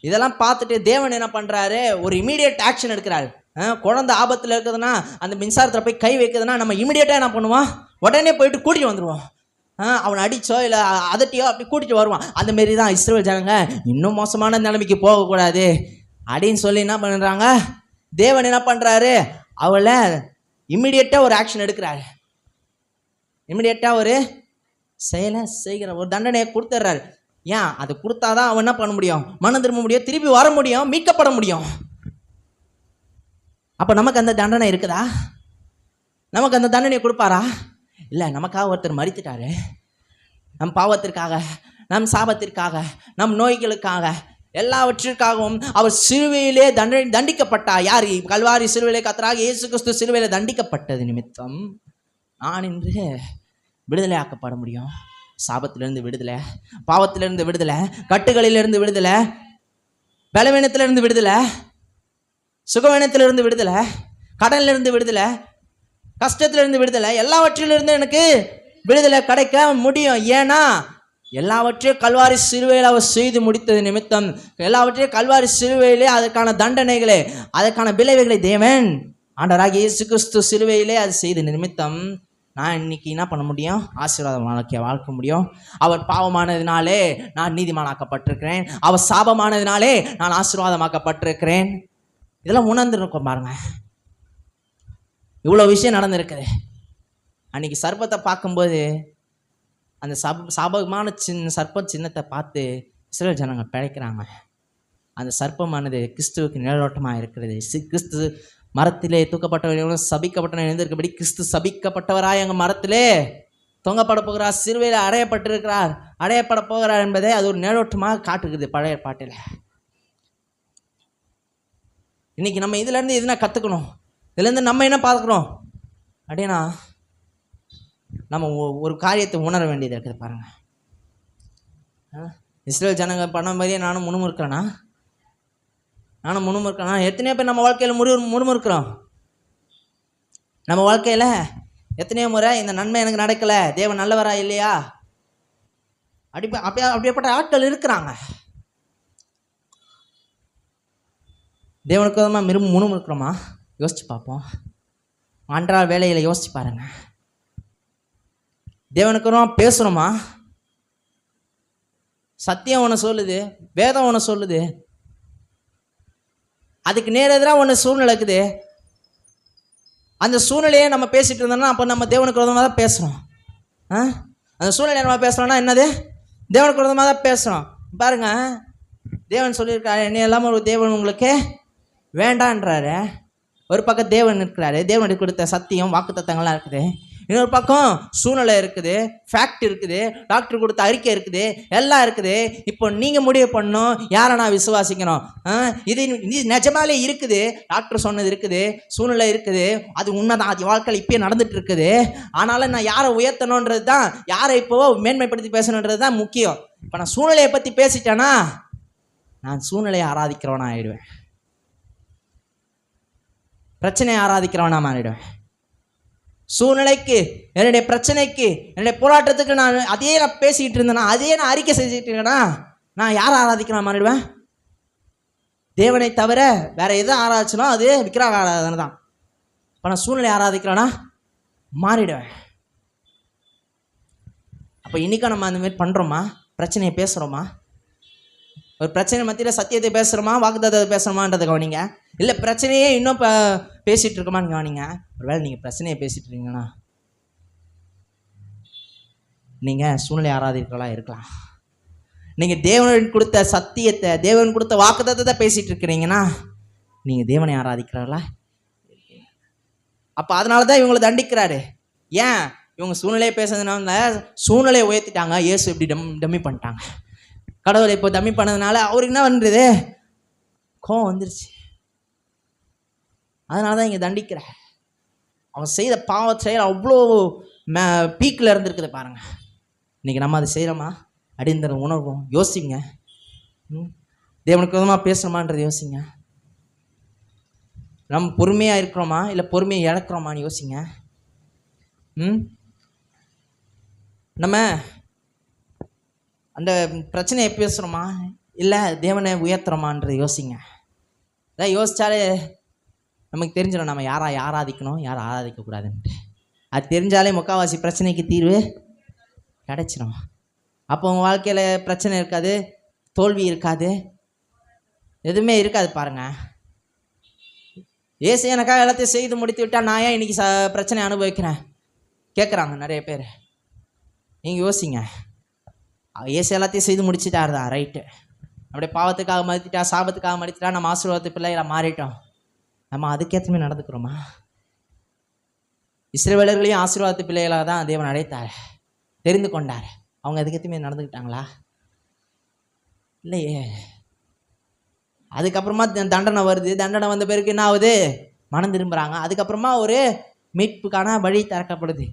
இதெல்லாம் பார்த்துட்டு தேவன் என்ன பண்ணுறாரு? ஒரு இமீடியட் ஆக்ஷன் எடுக்கிறாரு. குழந்தை ஆபத்தில் இருக்குதுன்னா, அந்த மின்சாரத்தில் போய் கை வைக்குதுன்னா நம்ம இமீடியட்டாக என்ன பண்ணுவோம்? உடனே போயிட்டு கூட்டிகிட்டு வந்துடுவோம். அவனை அடித்தோ இல்லை அதட்டியோ அப்படி கூட்டிகிட்டு வருவான். அந்தமாரி தான் இஸ்ரேல் ஜனங்க இன்னும் மோசமான நிலைமைக்கு போகக்கூடாது அப்படின்னு சொல்லி என்ன பண்ணுறாங்க? தேவன் என்ன பண்ணுறாரு? அவளை இம்மிடியட்டாக ஒரு ஆக்ஷன் எடுக்கிறாரு, இம்மிடியட்டாக ஒரு செயலை செய்கிற ஒரு தண்டனையை கொடுத்துட்றாரு. ஏன்? அது கொடுத்தாதான் அவன் என்ன பண்ண முடியும்? மனம் திரும்ப முடியும், திருப்பி வர முடியும், மீட்கப்பட முடியும். அப்போ நமக்கு அந்த தண்டனை இருக்குதா? நமக்கு அந்த தண்டனையை கொடுப்பாரா? இல்லை, நமக்காக ஒருத்தர் மரித்துட்டாரு. நம் பாவத்திற்காக, நம் சாபத்திற்காக, நம் நோய்களுக்காக, எல்லாவற்றிற்காகவும் அவர் சிலுவையிலே தண்டிக்கப்பட்டார். யார்? கல்வாரி சிலுவையிலே கர்த்தராகிய இயேசு கிறிஸ்து சிலுவையிலே தண்டிக்கப்பட்டது நிமித்தம் நான் இன்று விடுதலை ஆக்கப்பட முடியும். சாபத்திலிருந்து விடுதலை, பாவத்திலிருந்து விடுதலை, கட்டுகளிலிருந்து விடுதலை, பலவீனத்திலிருந்து விடுதலை, சுகவீனத்திலிருந்து விடுதலை, கடனிலிருந்து விடுதலை, கஷ்டத்திலிருந்து விடுதலை, எல்லாவற்றிலிருந்து எனக்கு விடுதலை கிடைக்க முடியும். ஏன்னா எல்லாவற்றையும் கல்வாரி சிலுவையில் அவர் செய்து முடித்தது நிமித்தம், எல்லாவற்றையும் கல்வாரி சிலுவையிலே அதற்கான தண்டனைகளே, அதற்கான விளைவுகளை தேவன் ஆண்டவராகிய இயேசு கிறிஸ்து சிலுவையிலே அது செய்த நிமித்தம் நான் இன்னைக்கு என்ன பண்ண முடியும்? ஆசீர்வாதம் வாழ்க்க முடியும். அவர் பாவமானதினாலே நான் நீதிமானாக்கப்பட்டிருக்கிறேன், அவர் சாபமானதினாலே நான் ஆசீர்வாதமாக்கப்பட்டிருக்கிறேன். இதெல்லாம் உணர்ந்துருக்கோம் பாருங்க. இவ்வளோ விஷயம் நடந்திருக்குது. அன்னைக்கு சர்ப்பத்தை பார்க்கும்போது அந்த சாபகமான சர்ப்ப சின்னத்தை பார்த்து இஸ்ரேல் ஜனங்க பிழைக்கிறாங்க. அந்த சர்ப்பமானது கிறிஸ்துவுக்கு நிழலோட்டமாக இருக்கிறது. கிறிஸ்து மரத்திலே தூக்கப்பட்டவர்களும் சபிக்கப்பட்டவர்கள் எழுந்திருக்கபடி கிறிஸ்து சபிக்கப்பட்டவராய் அங்கே மரத்திலே தொங்கப்பட போகிறார், சிலுவையில் அடையப்பட போகிறார் என்பதை அது ஒரு நிழலோட்டமாக காட்டுகிறது பழைய பாட்டில். இன்னைக்கு நம்ம இதுலேருந்து எதுனா கற்றுக்கணும். இதுலேருந்து நம்ம என்ன பார்க்கணும் அப்படின்னா, நம்ம ஒரு காரியத்தை உணர வேண்டியது இருக்குது பாருங்கள். இஸ்ரேல் ஜனங்க பண்ண மாதிரியே நானும் முணுமுறுக்கிறேன்னா, எத்தனையோ பேர் நம்ம வாழ்க்கையில் முணுமுறுக்கிறோம். நம்ம வாழ்க்கையில் எத்தனையோ முறை இந்த நன்மை எனக்கு நடக்கலை, தேவன் நல்லவரா இல்லையா, அப்படியேப்பட்ட ஆட்கள் இருக்கிறாங்க. தேவனுக்கு முணுமுறுக்கிறோமா? யோசிச்சு பார்ப்போம். அன்றாட வேலையில் யோசிச்சு பாருங்க. தேவனுக்கு பேசுகிறோமா? சத்தியம் ஒன்று சொல்லுது, வேதம் ஒன்று சொல்லுது, அதுக்கு நேரெதிராக ஒன்று சூழ்நிலைக்குது. அந்த சூழ்நிலையே நம்ம பேசிட்டு இருந்தோம்னா அப்போ நம்ம தேவனுக்கு விரோதமாக தான் பேசுகிறோம். அந்த சூழ்நிலையை நம்ம பேசுகிறோம்னா என்னது? தேவனுக்கு விரோதமாக தான் பேசுகிறோம். பாருங்க, தேவன் சொல்லியிருக்காரு, என்ன இல்லாமல் ஒரு தேவன் உங்களுக்கு வேண்டான்றாரு. ஒரு பக்கம் தேவன் இருக்கிறாரு, தேவனுக்கு கொடுத்த சத்தியம் வாக்குத்தத்தங்கள்லாம் இருக்குது. இன்னொரு பக்கம் சூழ்நிலை இருக்குது, ஃபேக்ட் இருக்குது, டாக்டர் கொடுத்த அறிக்கை இருக்குது, எல்லாம் இருக்குது. இப்போ நீங்கள் முடிவு பண்ணணும், யாரை நான் விசுவாசிக்கணும். இது நிஜமாலே இருக்குது, டாக்டர் சொன்னது இருக்குது, சூழ்நிலை இருக்குது, அது உண்மைதான், அது வாழ்க்கையில் இப்பயே நடந்துட்டு இருக்குது. ஆனாலும் நான் யாரை உயர்த்தணுன்றது தான், யாரை இப்போ மேன்மைப்படுத்தி பேசணுன்றது தான் முக்கியம். இப்போ நான் சூழ்நிலையை பற்றி பேசிட்டேன்னா நான் சூழ்நிலையை ஆராதிக்கிறவனா ஆயிடுவேன், பிரச்சனையை ஆராதிக்கிறவனா மாறிடுவேன். சூழ்நிலைக்கு, என்னுடைய பிரச்சனைக்கு, என்னுடைய போராட்டத்துக்கு நான் பேசிக்கிட்டு இருந்தேன்னா, அதே நான் அறிக்கை செஞ்சுட்டு இருக்கேன்னா நான் யாரை ஆராதிக்கிறேன் மாறிடுவேன்? தேவனை தவிர வேற எதை ஆராதிச்சனோ அது விக்கிரக ஆராதனை தான். இப்போ நான் சூழ்நிலை ஆராதிக்கிறேன்னா மாறிடுவேன். அப்போ இன்னைக்கும் நம்ம அந்த மாதிரி பண்ணுறோமா? பிரச்சனையை பேசுகிறோமா? ஒரு பிரச்சனை மத்தியில் சத்தியத்தை பேசுகிறோமா, வாக்குத்தத்தத்தை பேசுகிறோமான்றதை கவனிங்க. இல்லை பிரச்சனையே இன்னும் பேசிகிட்டு இருக்கோமான்னு கவனிங்க. ஒருவேளை நீங்கள் பிரச்சனையை பேசிகிட்டு இருக்கீங்கன்னா நீங்கள் சூழ்நிலை ஆராதிக்கிறவர்களா இருக்கலாம். நீங்கள் தேவன் கொடுத்த சத்தியத்தை, தேவன் கொடுத்த வாக்குத்தத்தத்தை பேசிகிட்டு இருக்கிறீங்கன்னா நீங்கள் தேவனை ஆராதிக்கிறவர்களா? அப்போ அதனால தான் இவங்களை தண்டிக்கிறாரு. ஏன்? இவங்க சூழ்நிலையை பேசுறதுனால சூழ்நிலையை உயர்த்திட்டாங்க, இயேசு இப்படி டம்மி பண்ணிட்டாங்க. கடவுளை இப்போ டம்மி பண்ணதுனால அவருக்கு என்ன பண்ணுறது? கோவம் வந்துருச்சு. அதனால தான் இங்கே தண்டிக்கிற. அவன் செய்த பாவ செயல் அவ்வளோ பீக்கில் இருந்திருக்குது பாருங்க. இன்றைக்கி நம்ம அதை செய்கிறோமா அப்படின்ற உணர்வும் யோசிங்க. தேவனுக்கு விதமாக பேசுகிறோமான்றது யோசிங்க. நம்ம பொறுமையாக இருக்கிறோமா இல்லை பொறுமையை இழக்கிறோமான்னு யோசிங்க. நம்ம அந்த பிரச்சனையை பேசுகிறோமா இல்லை தேவனை உயர்த்துறோமான்றது யோசிங்க. அதான் யோசித்தாலே நமக்கு தெரிஞ்சிடும் நம்ம யாரை ஆராதிக்கணும், யாரை ஆராதிக்கக்கூடாதுன்ட்டு. அது தெரிஞ்சாலே முக்கால்வாசி பிரச்சனைக்கு தீர்வு கிடச்சிடும். அப்போ உங்கள் வாழ்க்கையில் பிரச்சனை இருக்காது, தோல்வி இருக்காது, எதுவுமே இருக்காது. பாருங்கள், ஏசு எனக்காக எல்லாத்தையும் செய்து முடித்து விட்டால் நான் ஏன் இன்றைக்கி பிரச்சனை அனுபவிக்கிறேன் கேட்குறாங்க நிறைய பேர். நீங்கள் யோசிங்க, ஏசு எல்லாத்தையும் செய்து முடிச்சுட்டாரு தான், ரைட்டு. அப்படியே பாவத்துக்காக மறுத்திட்டா, சாபத்துக்காக மறுத்திட்டா, நம்ம ஆசீர்வாதத்து பிள்ளைகளை மாறிட்டோம். நம்ம அதுக்கேற்றமே நடந்துக்கிறோமா? இஸ்ரவேலர்களையும் ஆசீர்வாதத்து பிள்ளைகளாக தான் தேவன் அழைத்தார், தெரிந்து கொண்டார். அவங்க அதுக்கேற்றமே நடந்துக்கிட்டாங்களா? இல்லையே. அதுக்கப்புறமா தண்டனை வருது. தண்டனை வந்த பிறகு என்ன ஆகுது? மனம் திரும்புகிறாங்க. அதுக்கப்புறமா ஒரு மீட்புக்கான வழி திறக்கப்படுது.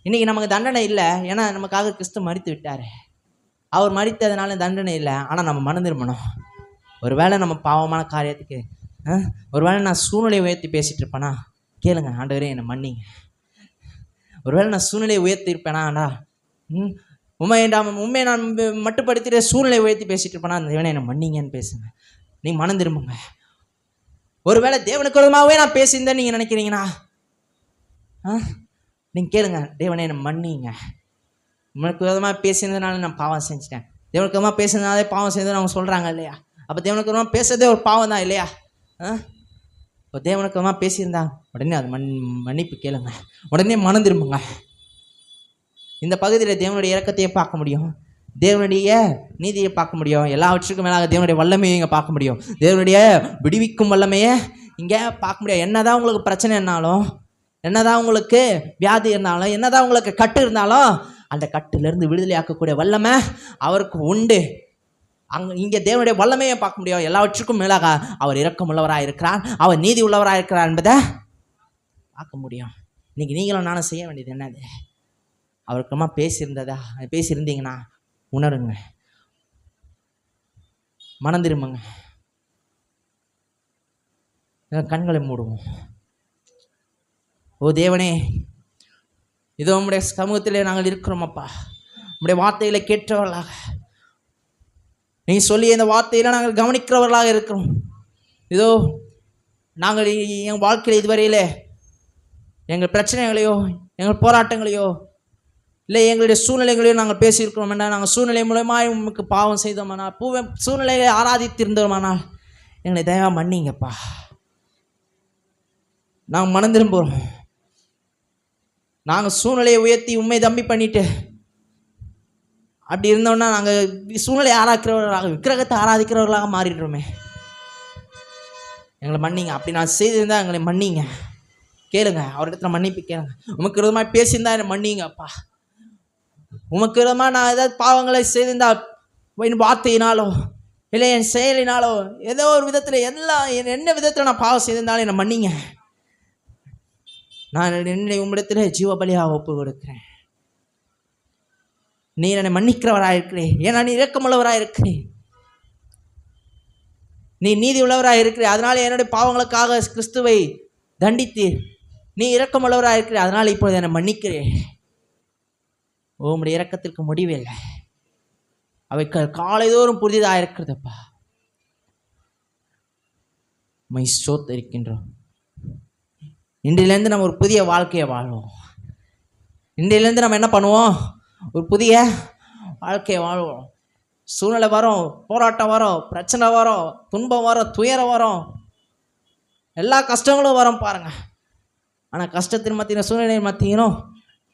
இன்றைக்கி நமக்கு தண்டனை இல்லை, ஏன்னா நமக்காக கிறிஸ்து மரித்து விட்டார். அவர் மரித்ததுனால தண்டனை இல்லை. ஆனால் நம்ம மனம் திரும்பணும். ஒரு வேளை நம்ம பாவமான காரியத்துக்கு, ஒரு வேளை நான் சூழ்நிலையை உயர்த்தி பேசிகிட்டு இருப்பேனா கேளுங்க, ஆண்டவரே என்னை மன்னிங்க. ஒரு வேளை நான் சூழ்நிலையை உயர்த்தி இருப்பேனாடா, உண்மையை நான் மட்டுப்படுத்திட்டு சூழ்நிலையை உயர்த்தி பேசிகிட்டு இருப்பேனா, அந்த தேவனை என்னை மன்னிங்கன்னு பேசுங்க. நீங்கள் மனம் திரும்புங்க. ஒரு வேளை தேவனுக்கு விரோதமாகவே நான் பேசியிருந்தேன் நீங்கள் நினைக்கிறீங்கன்னா நீங்கள் கேளுங்க, தேவனை என்னை மன்னிங்க. உனக்கு விதமாக பேசினதுனால நான் பாவம் செஞ்சிட்டேன். தேவனுக்கு விதமாக பேசுனதுனாலே பாவம் செஞ்சதுன்னு அவங்க சொல்கிறாங்க இல்லையா? அப்போ தேவனுக்கு விதமாக பேசுறதே ஒரு பாவம் தான் இல்லையா? இப்போ தேவனுக்கு விதமாக பேசியிருந்தா உடனே அது மன்னிப்பு கேளுங்க, உடனே மனம் திரும்புங்க. இந்த பகுதியில் தேவனுடைய இரக்கத்தையே பார்க்க முடியும், தேவனுடைய நீதியை பார்க்க முடியும், எல்லாவற்றுக்கும் மேலாக தேவனுடைய வல்லமையை இங்கே பார்க்க முடியும், தேவனுடைய விடுவிக்கும் வல்லமையை இங்கே பார்க்க முடியும். என்னதான் உங்களுக்கு பிரச்சனை இருந்தாலும், என்னதான் உங்களுக்கு வியாதி இருந்தாலும், என்னதான் உங்களுக்கு கட்டு இருந்தாலும், அந்த கட்டுலேருந்து விடுதலையாக்கக்கூடிய வல்லமை அவருக்கு உண்டு. இங்கே தேவனுடைய வல்லமையை பார்க்க முடியும். எல்லாவற்றுக்கும் மேலாக அவர் இரக்கம் உள்ளவராக இருக்கிறார், அவர் நீதி உள்ளவராக இருக்கிறார் என்பதை பார்க்க முடியும். இன்னைக்கு நீங்களும் நானும் செய்ய வேண்டியது என்னது? அவருக்குமா பேசியிருந்தீங்கன்னா உணருங்க, மனம் திரும்புங்க, கண்களை மூடுவோம். ஓ தேவனே, இதோ உம்முடைய சமூகத்திலே நாங்கள் இருக்கிறோம் அப்பா. உம்முடைய வார்த்தைகளை கேட்டவர்களாக, நீ சொல்லி இந்த வார்த்தையில நாங்கள் கவனிக்கிறவர்களாக இருக்கிறோம். இதோ நாங்கள் எங்கள் வாழ்க்கையில் இதுவரையிலே எங்கள் பிரச்சனைகளையோ, எங்கள் போராட்டங்களையோ, இல்லை எங்களுடைய சூழ்நிலைகளையோ நாங்கள் பேசியிருக்கிறோம் என்றால், நாங்கள் சூழ்நிலை மூலமாக உமக்கு பாவம் செய்தோமானால், சூழ்நிலையை ஆராதித்திருந்தோமானால் எங்களை தயவாக மன்னிங்கப்பா. நாங்கள் மனம் திரும்புகிறோம். நாங்கள் சூழ்நிலையை உயர்த்தி உண்மை தம்பி பண்ணிட்டு அப்படி இருந்தோம்னா நாங்கள் சூழ்நிலை ஆராய்க்கிறவர்களாக, விக்கிரகத்தை ஆராதிக்கிறவர்களாக மாறிடுறோமே. எங்களை மன்னிங்க. அப்படி நான் செய்திருந்தா எங்களை மன்னிங்க. கேளுங்க, அவரிடத்துல மன்னிப்பு கேளுங்க. உமக்கு விதமாக பேசியிருந்தா என்னை மன்னிங்க அப்பா. உமக்கு விதமாக நான் ஏதாவது பாவங்களை செய்திருந்தா என் வார்த்தையினாலோ இல்லை என் செயலினாலோ ஏதோ ஒரு விதத்தில் என்ன விதத்தில் நான் பாவம் செய்திருந்தாலும் என்னை மன்னிங்க. நான் என்னை உம்மிடத்தில் ஜீவபலியாக ஒப்பு கொடுக்கிறேன். நீ என்னை மன்னிக்கிறவராக இருக்கிறேன். ஏன்னா நீ இரக்கமுள்ளவராக இருக்கிறேன், நீ நீதி உள்ளவராக இருக்கிறேன். அதனால என்னுடைய பாவங்களுக்காக கிறிஸ்துவை தண்டித்தீர். நீ இரக்கமுள்ளவராக இருக்கிற, அதனால் இப்பொழுது என்னை மன்னிக்கிறேன். உம்முடைய இரக்கத்திற்கு முடிவே இல்லை. அவை காலைதோறும் புதிதாக இருக்கிறதுப்பா. மை ஸ்தோத்திரிக்கின்றோம். இன்றிலிருந்து நம்ம ஒரு புதிய வாழ்க்கையை வாழ்வோம். இன்றிலிருந்து நம்ம என்ன பண்ணுவோம்? ஒரு புதிய வாழ்க்கையை வாழ்வோம். சூழ்நிலை வரும், போராட்டம் வரும், பிரச்சனை வரும், துன்பம் வரும், துயரம் வரும், எல்லா கஷ்டங்களும் வரும் பாருங்க. ஆனால் கஷ்டத்தின் மத்தியிலும் சூழ்நிலை மத்தியிலும்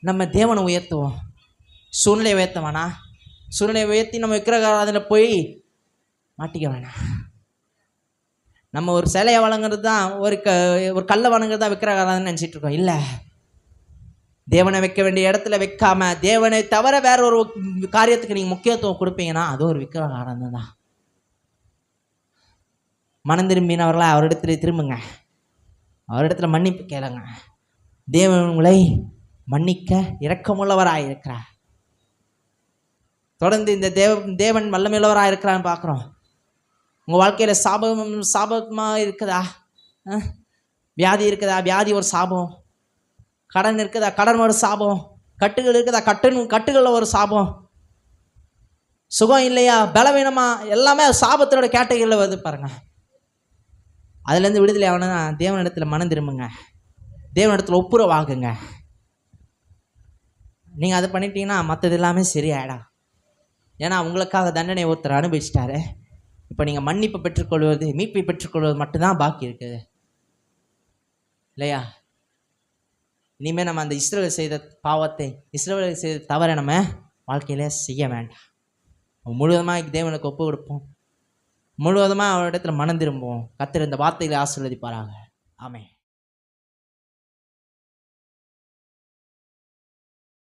நம்ம தேவனை உயர்த்துவோம். சூழ்நிலையை உயர்த்த வேணாம். சூழ்நிலையை உயர்த்தி நம்ம விக்கிரக ஆராதனையில் போய் மாட்டிக்க வேணாம். நம்ம ஒரு சிலையை வழங்குறது தான், ஒரு கல்லை வணங்குறது தான் விக்கிரக ஆராதனை நினச்சிட்டு இருக்கோம். இல்லை, தேவனை வைக்க வேண்டிய இடத்துல வைக்காம தேவனை தவிர வேற ஒரு காரியத்துக்கு நீங்கள் முக்கியத்துவம் கொடுப்பீங்கன்னா அது ஒரு விக்கிரக ஆராதனை தான். மனம் திரும்பினவர்களா அவரிடத்துல திரும்புங்க, அவரிடத்துல மன்னிப்பு கேளுங்க. தேவன் உங்களை மன்னிக்க இரக்கமுள்ளவராக இருக்கிறார். தொடர்ந்து இந்த தேவன் வல்லமையுள்ளவராக இருக்கிறான்னு பார்க்குறோம். உங்கள் வாழ்க்கையில் சாபமாக இருக்குதா? வியாதி இருக்குதா? வியாதி ஒரு சாபம். கடன் இருக்குதா? கடன் ஒரு சாபம். கட்டுகள் இருக்குதா? கட்டுகளில் ஒரு சாபம். சுகம் இல்லையா? பலவீனமா? எல்லாமே சாபத்தினோட கேட்டகரியில் வருது பாருங்க. அதுலேருந்து விடுதலை ஆகணும்னா தேவனிடத்தில் மனம் திரும்புங்க, தேவனிடத்தில் ஒப்புரவாகுங்க. நீங்கள் அதை பண்ணிட்டீங்கன்னா மற்றது எல்லாமே சரியாயிடும். ஏன்னா உங்களுக்காக தண்டனை ஒருத்தர் அனுபவிச்சிட்டாரு. இப்போ நீங்கள் மன்னிப்பை பெற்றுக்கொள்வது, மீட்பை பெற்றுக்கொள்வது மட்டும்தான் பாக்கி இருக்குது இல்லையா? இனிமேல் நம்ம அந்த இஸ்ரவேல் செய்த பாவத்தை, இஸ்ரவேல் செய்த தவறை நம்ம வாழ்க்கையில செய்ய வேண்டாம். முழுவதுமாக தேவனுக்கு ஒப்பு கொடுப்போம், முழுவதுமாக அவரிடத்துல மனம் திரும்புவோம். கர்த்தர் இந்த வார்த்தைகளை ஆசீர்வதிப்பாராக. ஆமென்.